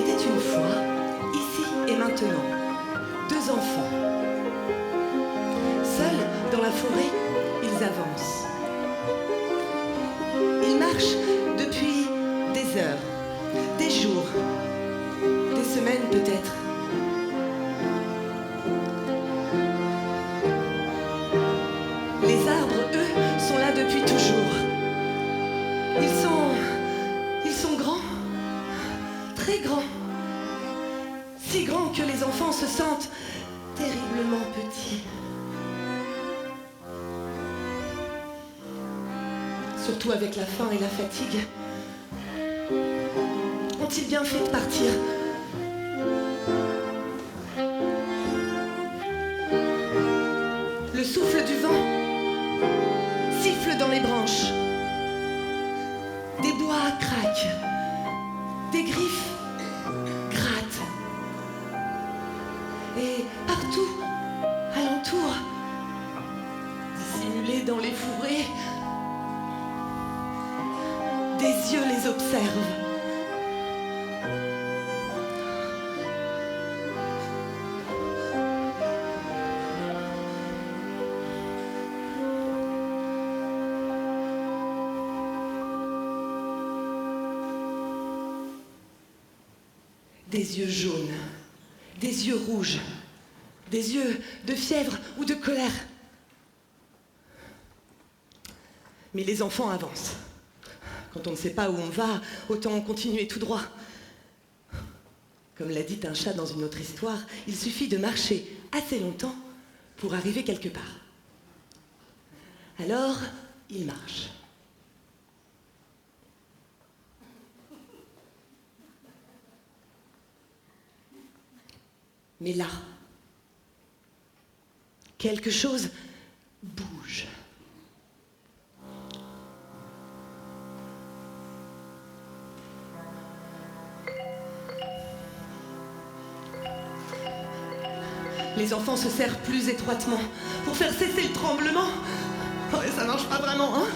était une fois, ici et maintenant, deux enfants. Seuls dans la forêt, ils avancent. Ils marchent depuis des heures, des jours, des semaines peut-être. Les arbres, eux, sont là depuis toujours. Ils sont grands, très grands. Si grands que les enfants se sentent terriblement petits. Surtout avec la faim et la fatigue. Ont-ils bien fait de partir? Le souffle du vent siffle dans les branches. Des bois craquent. Des griffes grattent. Et partout, alentour, dissimulés dans les fourrés, des yeux les observent. Des yeux jaunes, des yeux rouges, des yeux de fièvre ou de colère. Mais les enfants avancent. Quand on ne sait pas où on va, autant continuer tout droit. Comme l'a dit un chat dans une autre histoire, il suffit de marcher assez longtemps pour arriver quelque part. Alors, ils marchent. Mais là, quelque chose bouge. Les enfants se serrent plus étroitement pour faire cesser le tremblement. Oh, et ça marche pas vraiment, hein?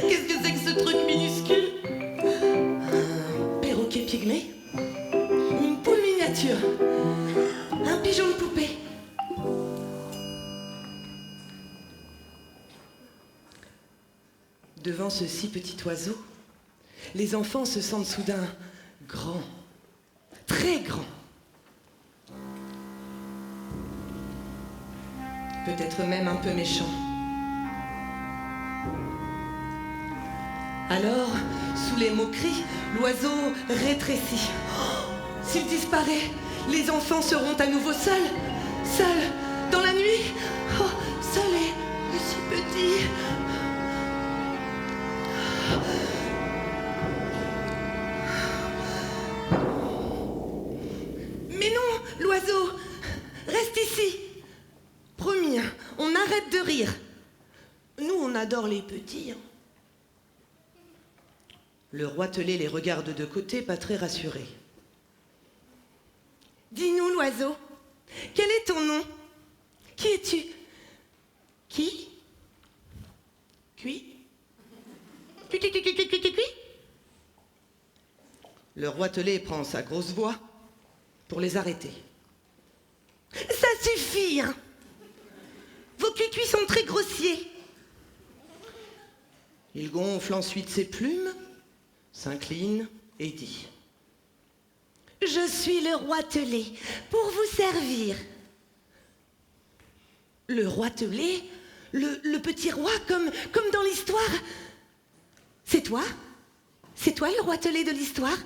Qu'est-ce que c'est que ce truc minuscule? Un perroquet pygmée? Une poule miniature? Un pigeon de poupée? Devant ce si petit oiseau, les enfants se sentent soudain grands, très grands. Peut-être même un peu méchants. Alors, sous les moqueries, l'oiseau rétrécit. Oh, s'il disparaît, les enfants seront à nouveau seuls, seuls, dans la nuit. Oh, seuls et si petits. Mais non, l'oiseau, reste ici. Promis, on arrête de rire. Nous, on adore les petits. Le roi Telé les regarde de côté, pas très rassuré. Dis-nous, l'oiseau, quel est ton nom? Qui es-tu? Qui? Cuit. Cuit. Le roitelet prend sa grosse voix pour les arrêter. Ça suffit, hein. Vos cuits sont très grossiers. Il gonfle ensuite ses plumes, s'incline et dit: Je suis le roitelet, pour vous servir. Le roitelet, le petit roi, comme dans l'histoire. C'est toi? C'est toi le roitelet de l'histoire?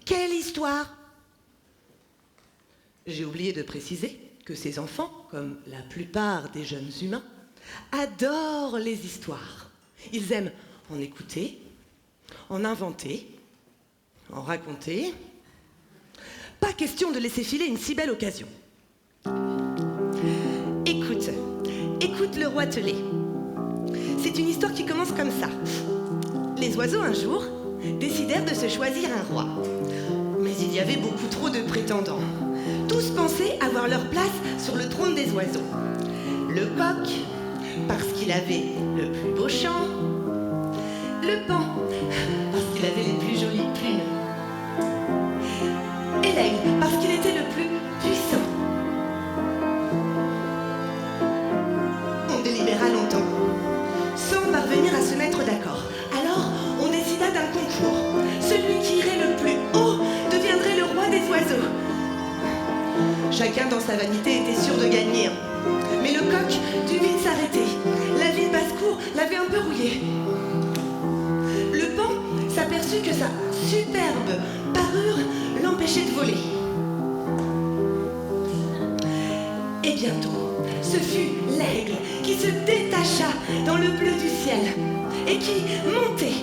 Quelle histoire? J'ai oublié de préciser que ces enfants, comme la plupart des jeunes humains, adorent les histoires. Ils aiment en écouter, en inventer, en raconter. Pas question de laisser filer une si belle occasion. Écoute le roitelet. C'est une histoire qui commence comme ça. Les oiseaux, un jour, décidèrent de se choisir un roi. Mais il y avait beaucoup trop de prétendants. Tous pensaient avoir leur place sur le trône des oiseaux. Le coq, parce qu'il avait le plus beau chant. Le paon, parce qu'il avait les plus jolies plumes. Et l'aigle, parce qu'il était le plus puissant. On délibéra longtemps, sans parvenir à se mettre d'accord. Alors, on décida d'un concours. Celui qui irait le plus haut deviendrait le roi des oiseaux. Chacun dans sa vanité était sûr de gagner. Mais le coq dut vite s'arrêter. La vie de basse-cour l'avait un peu rouillé. Le paon s'aperçut que sa superbe parure l'empêchait de voler. Et bientôt, ce fut l'aigle qui se détacha dans le bleu du ciel et qui montait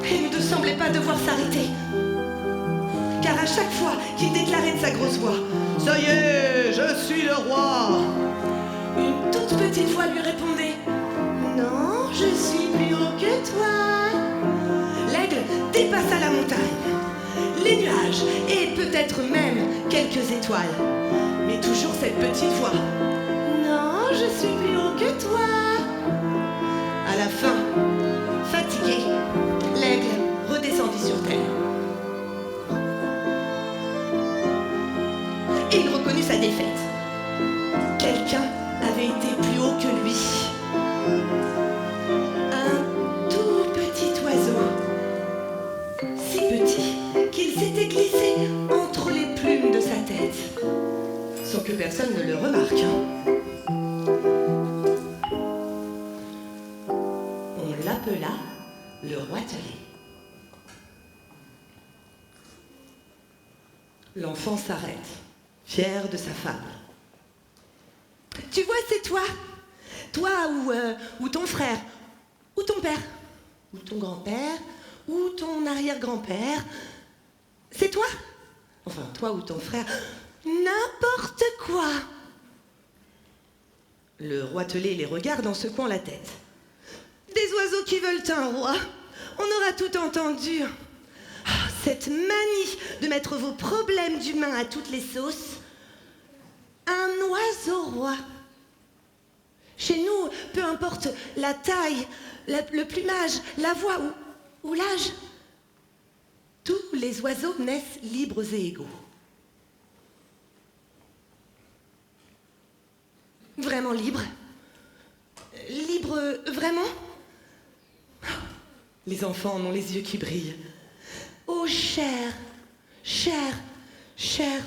et ne semblait pas devoir s'arrêter. Car à chaque fois qu'il déclarait de sa grosse voix « Ça y est, je suis le roi !» une toute petite voix lui répondait « Non, je suis plus haut que toi !» L'aigle dépassa la montagne, les nuages et peut-être même quelques étoiles. Mais toujours cette petite voix « Non, je suis plus haut que toi !» À la fin, fatigué, l'aigle redescendit sur terre. Et il reconnut sa défaite. Quelqu'un avait été plus haut que lui. Un tout petit oiseau, si petit qu'il s'était glissé entre les plumes de sa tête, sans que personne ne le remarque. On l'appela le roitelet. L'enfant s'arrête, fier de sa fable. Tu vois, c'est toi. Toi ou ton frère, ou ton père, ou ton grand-père, ou ton arrière-grand-père. C'est toi. Enfin, toi ou ton frère. N'importe quoi. Le roitelet les regarde en secouant la tête. Des oiseaux qui veulent un roi. On aura tout entendu. Oh, cette manie de mettre vos problèmes d'humain à toutes les sauces. Un oiseau roi. Chez nous, peu importe la taille, le plumage, la voix ou l'âge, tous les oiseaux naissent libres et égaux. Vraiment libre? Libre vraiment? Les enfants en ont les yeux qui brillent. Oh, cher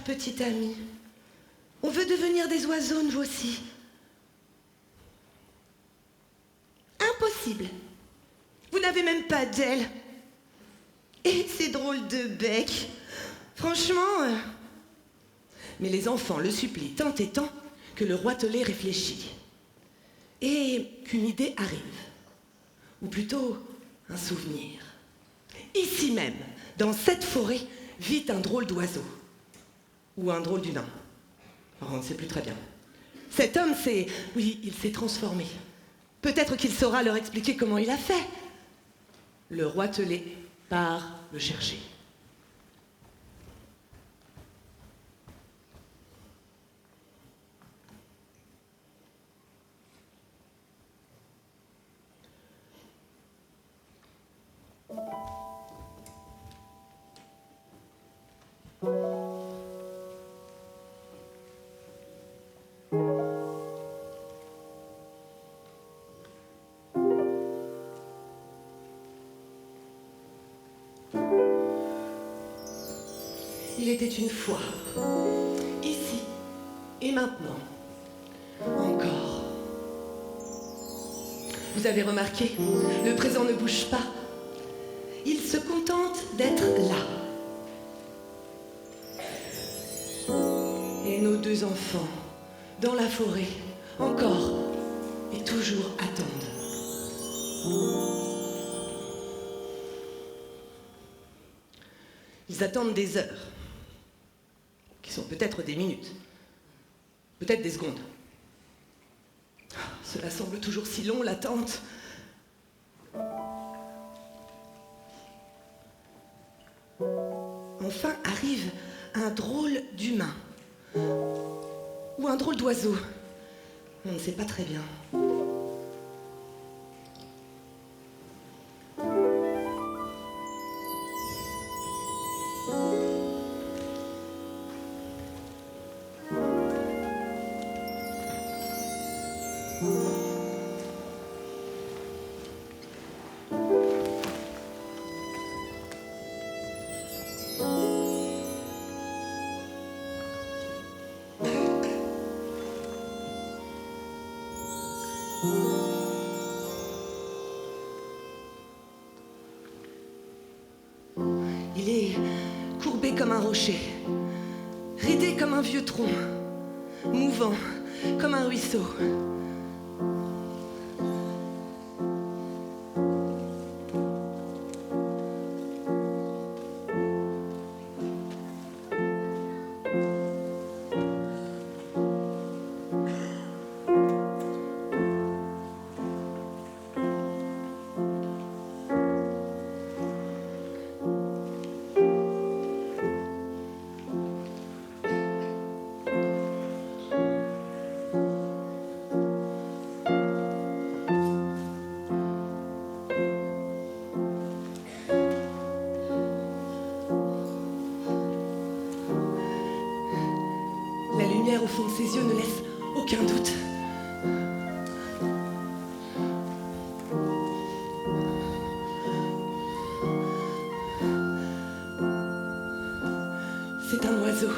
petit ami. On veut devenir des oiseaux, nous aussi. Impossible. Vous n'avez même pas d'ailes. Et ces drôles de becs. Franchement... Mais les enfants le supplient tant et tant que le roitelet réfléchit. Et qu'une idée arrive. Ou plutôt, un souvenir. Ici même, dans cette forêt, vit un drôle d'oiseau. Ou un drôle d'humain. On ne sait plus très bien. Cet homme il s'est transformé. Peut-être qu'il saura leur expliquer comment il a fait. Le roitelet part le chercher. Il était une fois, ici et maintenant, encore. Vous avez remarqué, le présent ne bouge pas. Il se contente d'être là. Et nos deux enfants, dans la forêt, encore et toujours attendent. Ils attendent des heures, qui sont peut-être des minutes, peut-être des secondes. Cela semble toujours si long, l'attente. Enfin arrive un drôle d'humain, ou un drôle d'oiseau. On ne sait pas très bien. Il est courbé comme un rocher, ridé comme un vieux tronc, mouvant comme un ruisseau. La lumière au fond de ses yeux ne laisse aucun doute. C'est un oiseau.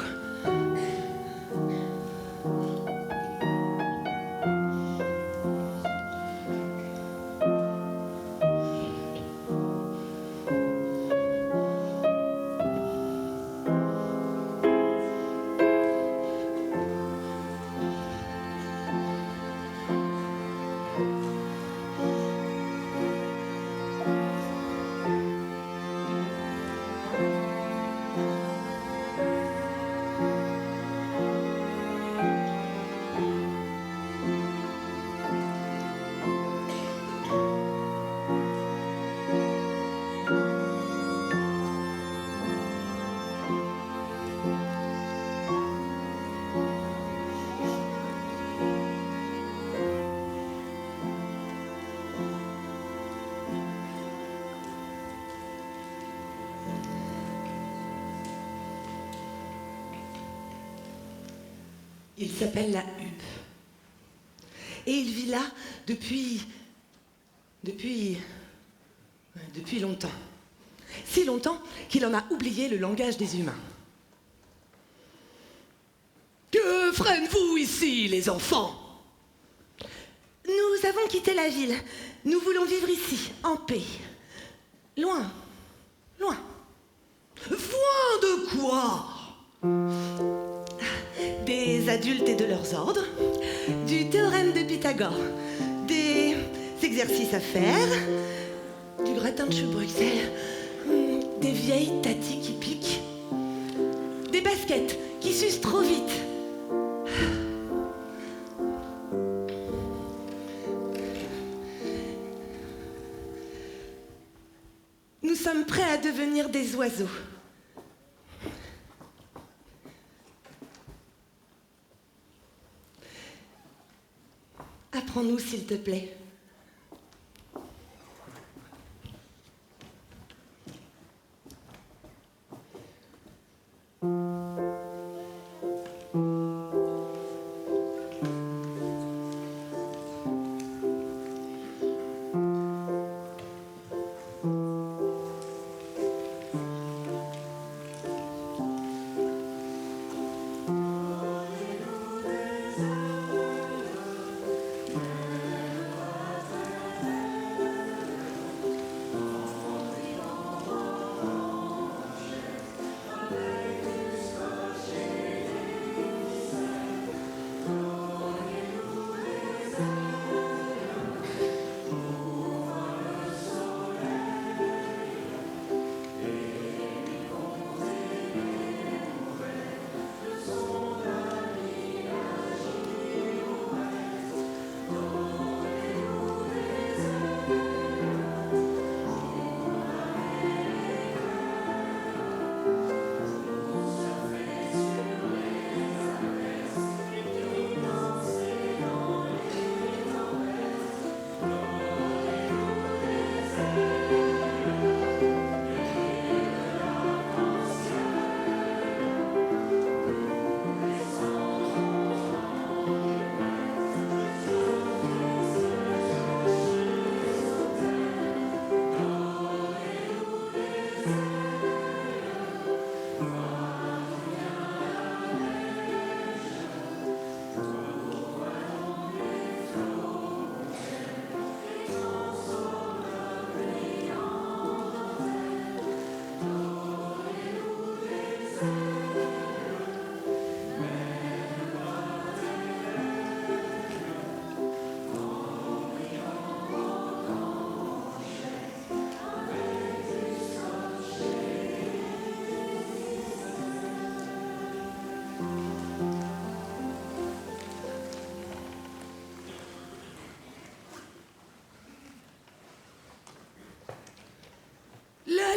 Il s'appelle la Huppe. Et il vit là depuis longtemps. Si longtemps qu'il en a oublié le langage des humains. Que faites-vous ici, les enfants? Nous avons quitté la ville. Nous voulons vivre ici, en paix. Loin, loin. Loin de quoi? Des adultes et de leurs ordres, du théorème de Pythagore, des exercices à faire, du gratin de choux de Bruxelles, des vieilles tatis qui piquent, des baskets qui s'usent trop vite. Nous sommes prêts à devenir des oiseaux. Apprends-nous, s'il te plaît.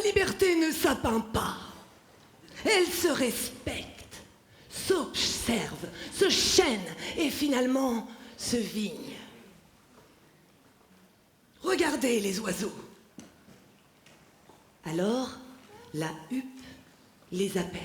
liberté ne s'appeint pas. Elle se respecte, s'observe, se chaîne et finalement se vigne. Regardez les oiseaux. Alors, la huppe les appelle.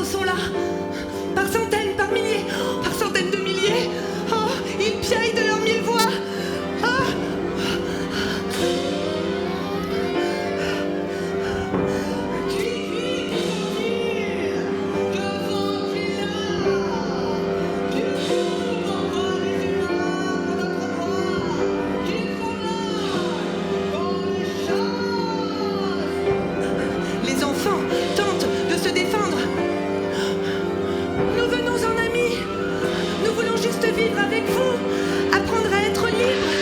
Sont là, par centaines, par milliers, par centaines de milliers. Oh, ils piaillent de leurs mille voix. Ah. Les enfants tentent de se défendre. Nous venons en amis. Nous voulons juste vivre avec vous, apprendre à être libres.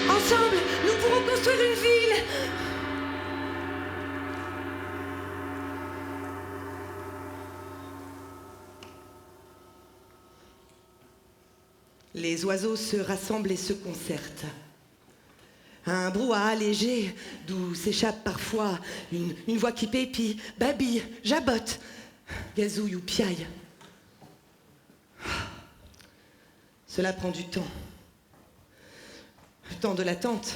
Ensemble, nous pourrons construire une ville. Les oiseaux se rassemblent et se concertent. Un brouhaha léger, d'où s'échappe parfois une voix qui pépille, babille, jabote, gazouille ou piaille. Cela prend du temps. Le temps de l'attente.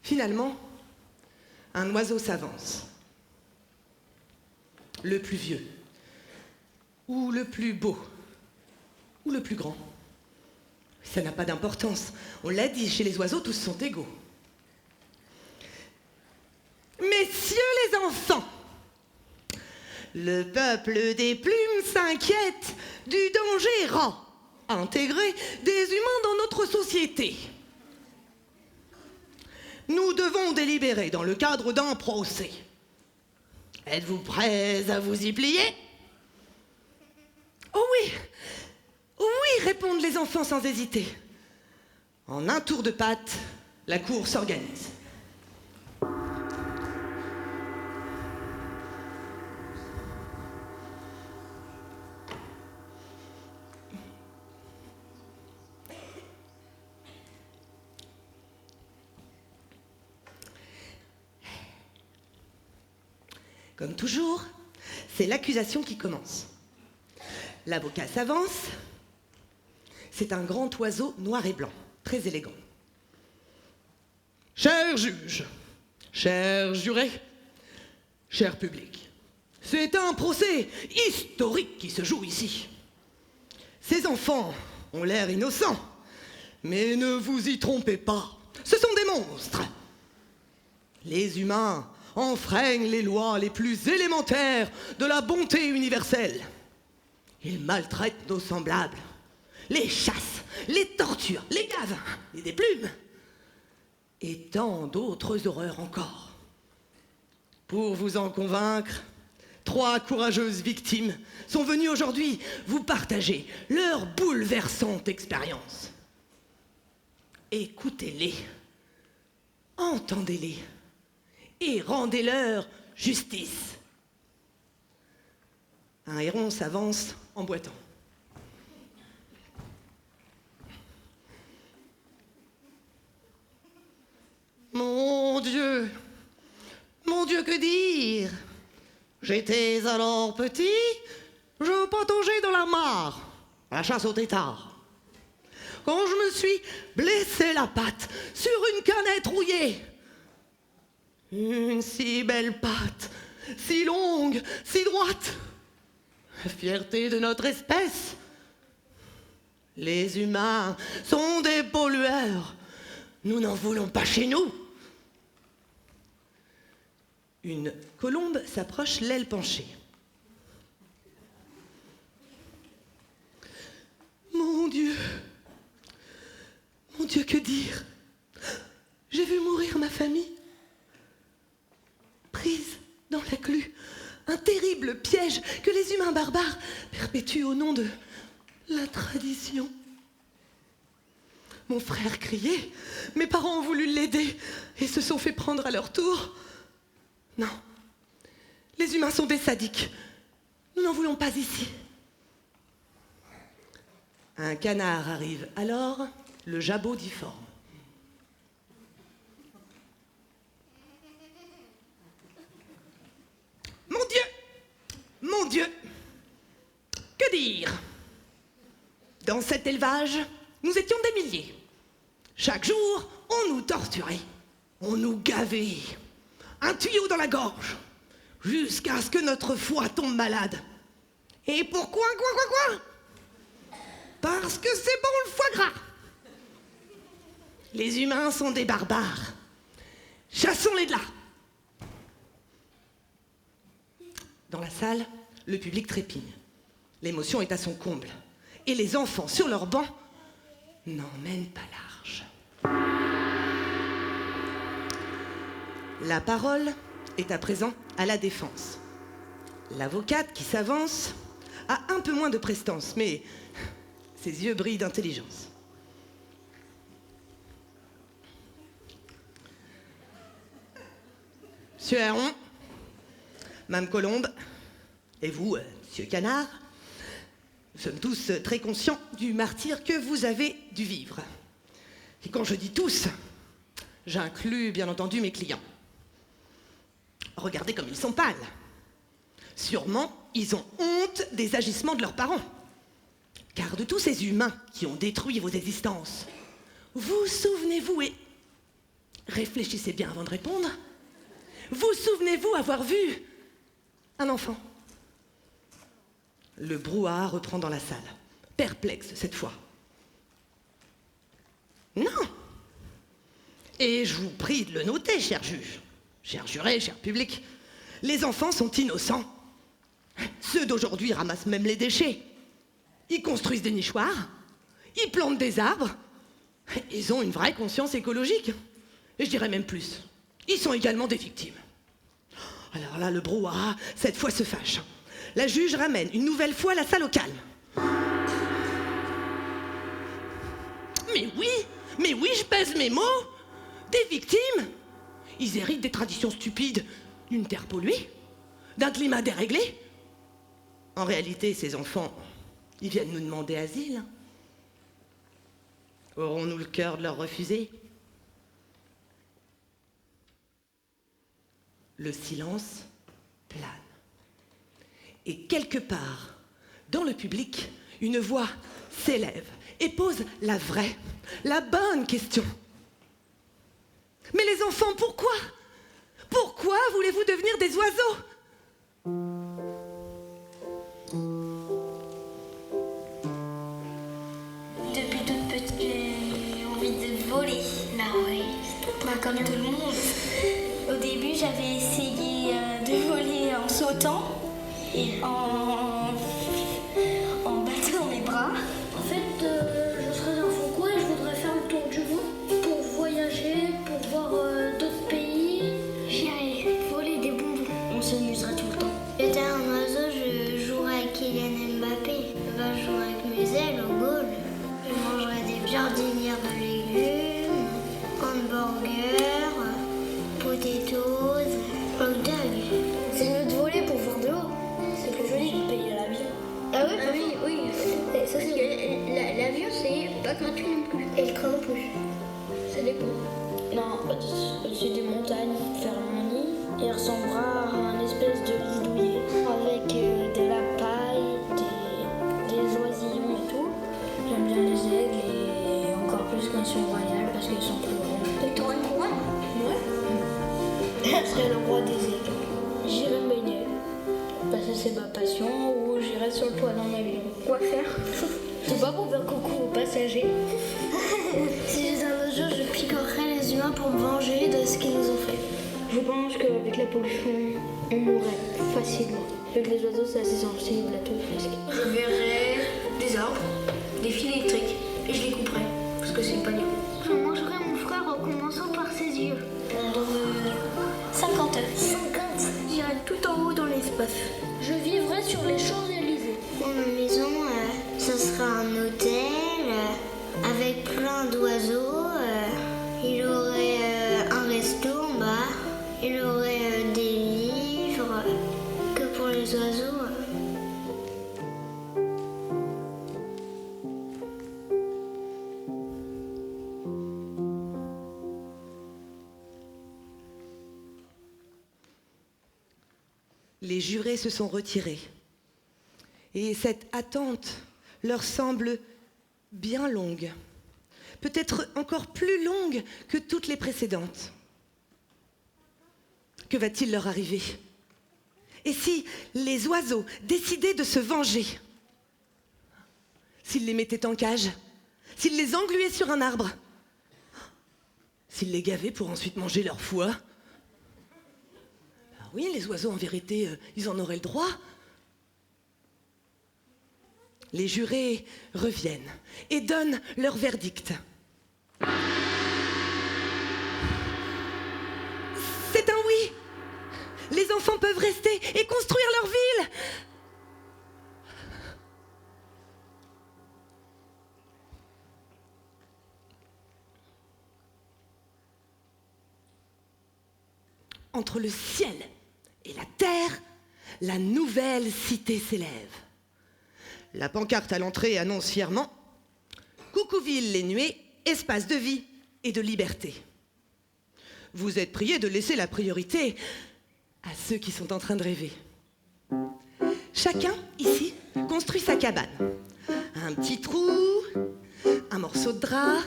Finalement, un oiseau s'avance. Le plus vieux, ou le plus beau, ou le plus grand. Ça n'a pas d'importance. On l'a dit, chez les oiseaux, tous sont égaux. Messieurs les enfants, le peuple des plumes s'inquiète du danger rend intégrer des humains dans notre société. Nous devons délibérer dans le cadre d'un procès. Êtes-vous prêts à vous y plier? Oh oui! Oui, répondent les enfants sans hésiter. En un tour de patte, la cour s'organise. Comme toujours, c'est l'accusation qui commence. L'avocat s'avance. C'est un grand oiseau noir et blanc, très élégant. Cher juge, chers jurés, cher public, c'est un procès historique qui se joue ici. Ces enfants ont l'air innocents, mais ne vous y trompez pas, ce sont des monstres. Les humains enfreignent les lois les plus élémentaires de la bonté universelle. Ils maltraitent nos semblables, les chassent, les torturent, les gavent, les déplument, et tant d'autres horreurs encore. Pour vous en convaincre, 3 courageuses victimes sont venues aujourd'hui vous partager leur bouleversante expérience. Écoutez-les, entendez-les et rendez-leur justice. Un héron s'avance en boitant. Mon Dieu, que dire? J'étais alors petit, je pataugeais dans la mare, à la chasse au tétard. Quand je me suis blessé la patte sur une canette rouillée, une si belle patte, si longue, si droite, fierté de notre espèce. Les humains sont des pollueurs, nous n'en voulons pas chez nous. Une colombe s'approche, l'aile penchée. Mon Dieu, que dire? J'ai vu mourir ma famille, prise dans la glu, un terrible piège que les humains barbares perpétuent au nom de la tradition. Mon frère criait, mes parents ont voulu l'aider et se sont fait prendre à leur tour. Non, les humains sont des sadiques. Nous n'en voulons pas ici. Un canard arrive alors, le jabot difforme. Mon Dieu, que dire? Dans cet élevage, nous étions des milliers. Chaque jour, on nous torturait, on nous gavait. Un tuyau dans la gorge, jusqu'à ce que notre foie tombe malade. Et pourquoi, quoi? Parce que c'est bon le foie gras. Les humains sont des barbares. Chassons-les de là. Dans la salle, le public trépigne. L'émotion est à son comble. Et les enfants sur leur banc n'emmènent pas large. La parole est à présent à la défense. L'avocate qui s'avance a un peu moins de prestance, mais ses yeux brillent d'intelligence. Monsieur Héron, Mme Colombe, et vous, Monsieur Canard, nous sommes tous très conscients du martyre que vous avez dû vivre. Et quand je dis tous, j'inclus bien entendu mes clients. Regardez comme ils sont pâles. Sûrement, ils ont honte des agissements de leurs parents. Car de tous ces humains qui ont détruit vos existences, vous souvenez-vous, et réfléchissez bien avant de répondre, vous souvenez-vous avoir vu un enfant? Le brouhaha reprend dans la salle, perplexe cette fois. Non. Et je vous prie de le noter, cher juge, cher juré, cher public. Les enfants sont innocents. Ceux d'aujourd'hui ramassent même les déchets. Ils construisent des nichoirs, ils plantent des arbres. Ils ont une vraie conscience écologique. Et je dirais même plus, ils sont également des victimes. Alors là, le brouhaha, cette fois, se fâche. La juge ramène une nouvelle fois la salle au calme. Mais oui, je pèse mes mots. Des victimes. Ils héritent des traditions stupides, d'une terre polluée, d'un climat déréglé. En réalité, ces enfants, ils viennent nous demander asile. Aurons-nous le cœur de leur refuser? Le silence plane. Et quelque part, Dans le public, une voix s'élève et pose la vraie, la bonne question. Mais les enfants, pourquoi? Pourquoi voulez-vous devenir des oiseaux? Depuis toute petite, j'ai envie de voler. Bah oui, comme tout le monde. Au début, j'avais essayé de voler en sautant et en battant mes bras. En fait, je serais un faucon et je voudrais faire le tour du monde pour voyager, pour voir d'autres pays. J'irais voler des bonbons. On s'amuserait tout le temps. J'étais un oiseau, je jouerais avec Kylian Mbappé. Je jouerais avec mes ailes au goal. Je mangerais des jardinières de légumes, hamburgers, potatoes, hot dog. C'est mieux de voler pour voir de haut. C'est plus joli de payer l'avion. Ah ouais? Ah oui, oui. Ça, c'est l'avion, c'est pas gratuit non plus. Et le train non plus. Ça dépend. Non, au-dessus des montagnes, faire mon nid. Il ressemblera à un espèce de lit douillet avec de la paille, des oisillons et tout. J'aime bien les aigles et encore plus quand ils sont royales parce qu'ils sont plus grands. Et t'aurais une couronne? Ouais. Je serais le roi des aigles. J'irai me baigner parce que c'est ma passion ou j'irai sur le toit d'un avion. Quoi faire? C'est pas pour faire coucou aux passagers. Si j'étais un autre jour, je picorerais les humains pour me venger de ce qu'ils nous ont fait. Je pense qu'avec la pollution, on mourrait facilement. Avec les oiseaux, c'est assez sensible à tout presque. Je verrais des arbres, des fils électriques, et je les couperais, parce que c'est pas bien. Je mangerais mon frère en commençant par ses yeux. 50 œufs. 50. J'irais tout en haut dans l'espace. Je vivrais sur les Champs-Élysées. Dans ma maison, ça sera un hôtel avec plein d'oiseaux. Il aurait un resto en bas. Il aurait des livres. Que pour les oiseaux. Les jurés se sont retirés. Et cette attente leur semble bien longue. Peut-être encore plus longue que toutes les précédentes. Que va-t-il leur arriver? Et si les oiseaux décidaient de se venger? S'ils les mettaient en cage? S'ils les engluaient sur un arbre? S'ils les gavaient pour ensuite manger leur foie? Ah oui, les oiseaux, en vérité, ils en auraient le droit. Les jurés reviennent et donnent leur verdict. C'est un oui. Les enfants peuvent rester et construire leur ville. Entre le ciel et la terre, la nouvelle cité s'élève. La pancarte à l'entrée annonce fièrement « Coucouville les nuées, espace de vie et de liberté ». Vous êtes priés de laisser la priorité à ceux qui sont en train de rêver. Chacun, ici, construit sa cabane. Un petit trou, un morceau de drap,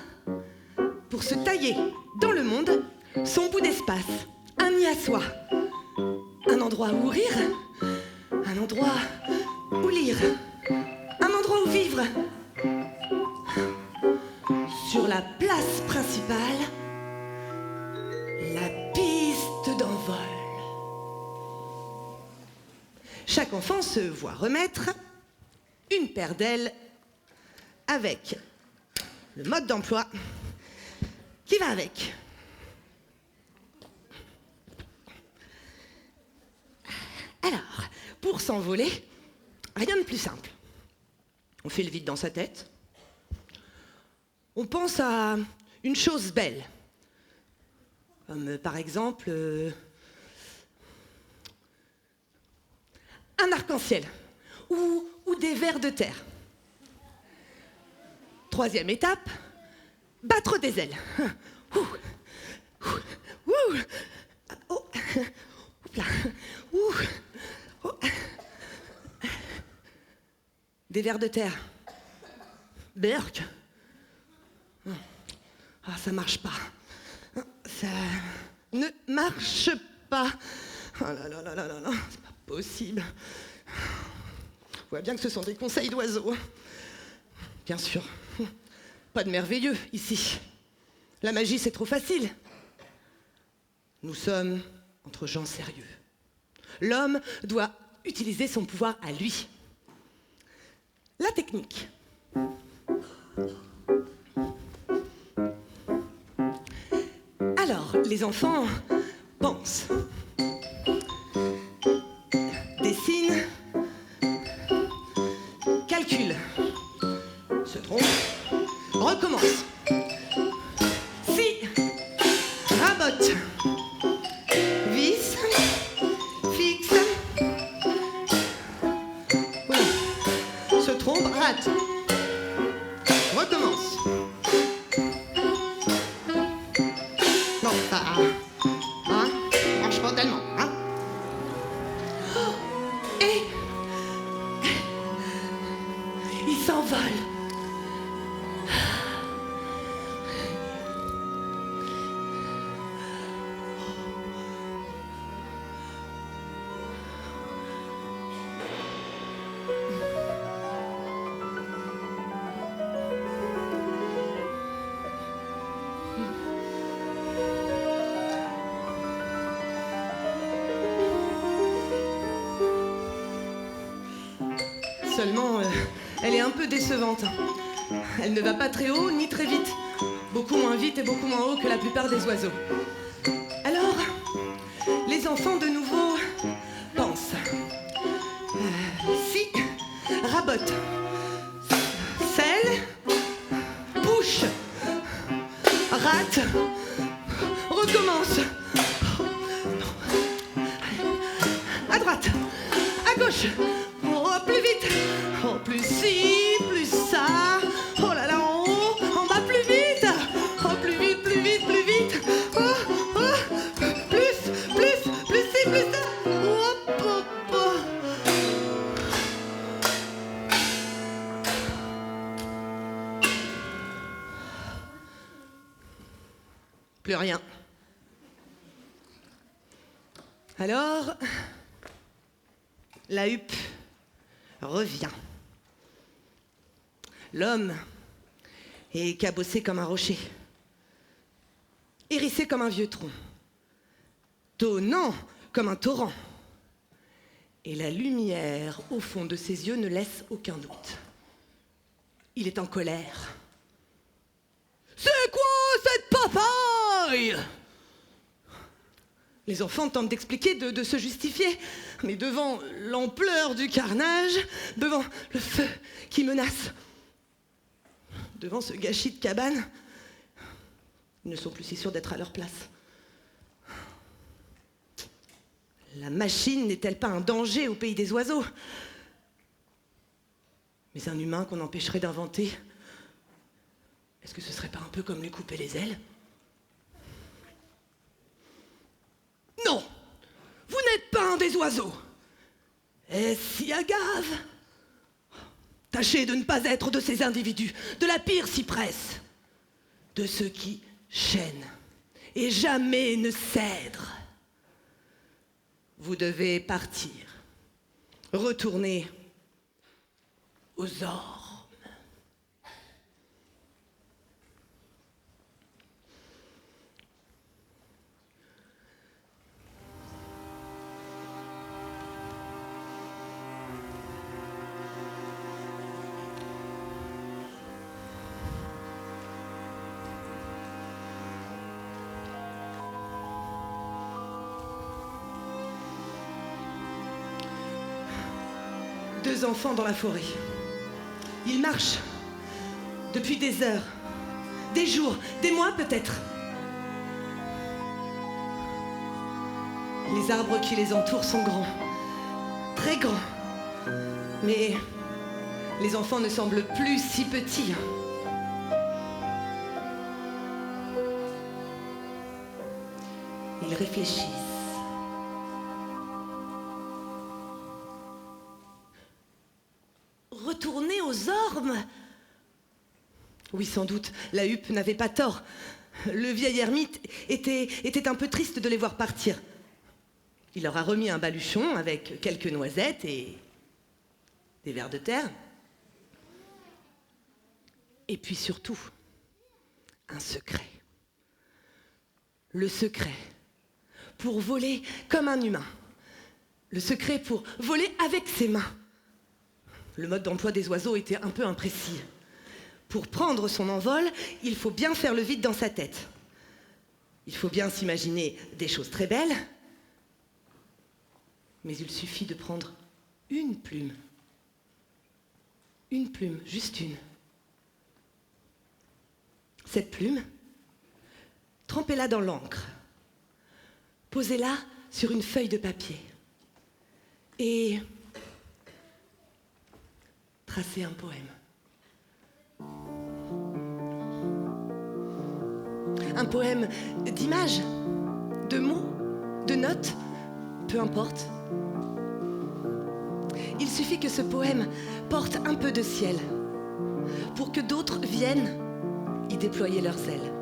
pour se tailler dans le monde son bout d'espace, un nid à soi, un endroit où rire, un endroit où lire, un endroit où vivre. Sur la place principale, la piste d'envol. Chaque enfant se voit remettre une paire d'ailes avec le mode d'emploi qui va avec. Alors, pour s'envoler, rien de plus simple. On fait le vide dans sa tête. On pense à une chose belle. Comme par exemple un arc-en-ciel ou des vers de terre. Troisième étape, battre des ailes. Oh. Oups là. Oh. Des vers de terre. Berk. Ah, ça marche pas. Ça ne marche pas. Oh là là là là là là, c'est pas possible. On voit bien que ce sont des conseils d'oiseaux. Bien sûr, pas de merveilleux ici. La magie, c'est trop facile. Nous sommes entre gens sérieux. L'homme doit utiliser son pouvoir à lui. La technique. Alors, les enfants pensent, dessinent, calculent, se trompent, recommencent. Si, rabote, vis, fixe, voilà. Se trompe, rate, recommence. Non, ça marche pas tellement, hein. Et il s'envole. Seulement, elle est un peu décevante. Elle ne va pas très haut ni très vite. Beaucoup moins vite et beaucoup moins haut que la plupart des oiseaux. Alors, les enfants de nouveau pensent. Si, rabote, selle, bouche, rate, recommence. À droite, à gauche. Oh, plus vite. Oh, plus ci, plus ça. Oh là là, en haut, en bas, plus vite. Oh, plus vite, plus vite, plus vite. Oh, oh, plus ci, plus ça. Hop, hop, hop. Plus rien. Alors, la huppe revient. L'homme est cabossé comme un rocher, hérissé comme un vieux tronc, tonnant comme un torrent. Et la lumière au fond de ses yeux ne laisse aucun doute. Il est en colère. C'est quoi cette papaye ? Les enfants tentent d'expliquer, de se justifier, mais devant l'ampleur du carnage, devant le feu qui menace, devant ce gâchis de cabane, ils ne sont plus si sûrs d'être à leur place. La machine n'est-elle pas un danger au pays des oiseaux ? Mais un humain qu'on empêcherait d'inventer, est-ce que ce serait pas un peu comme lui couper les ailes ? Non, vous n'êtes pas un des oiseaux. Est-ce si agave ? Tâchez de ne pas être de ces individus, de la pire cypresse, de ceux qui chaînent et jamais ne cèdent. Vous devez partir, retourner aux ormes. Deux enfants dans la forêt. Ils marchent depuis des heures, des jours, des mois peut-être. Les arbres qui les entourent sont grands, très grands. Mais les enfants ne semblent plus si petits. Ils réfléchissent. Retourner aux ormes? Oui, sans doute, la huppe n'avait pas tort. Le vieil ermite était un peu triste de les voir partir. Il leur a remis un baluchon avec quelques noisettes et des vers de terre. Et puis surtout, un secret. Le secret pour voler comme un humain. Le secret pour voler avec ses mains. Le mode d'emploi des oiseaux était un peu imprécis. Pour prendre son envol, il faut bien faire le vide dans sa tête. Il faut bien s'imaginer des choses très belles, mais il suffit de prendre une plume. Une plume, juste une. Cette plume, trempez-la dans l'encre. Posez-la sur une feuille de papier. Et tracez un poème. Un poème d'images, de mots, de notes, peu importe. Il suffit que ce poème porte un peu de ciel pour que d'autres viennent y déployer leurs ailes.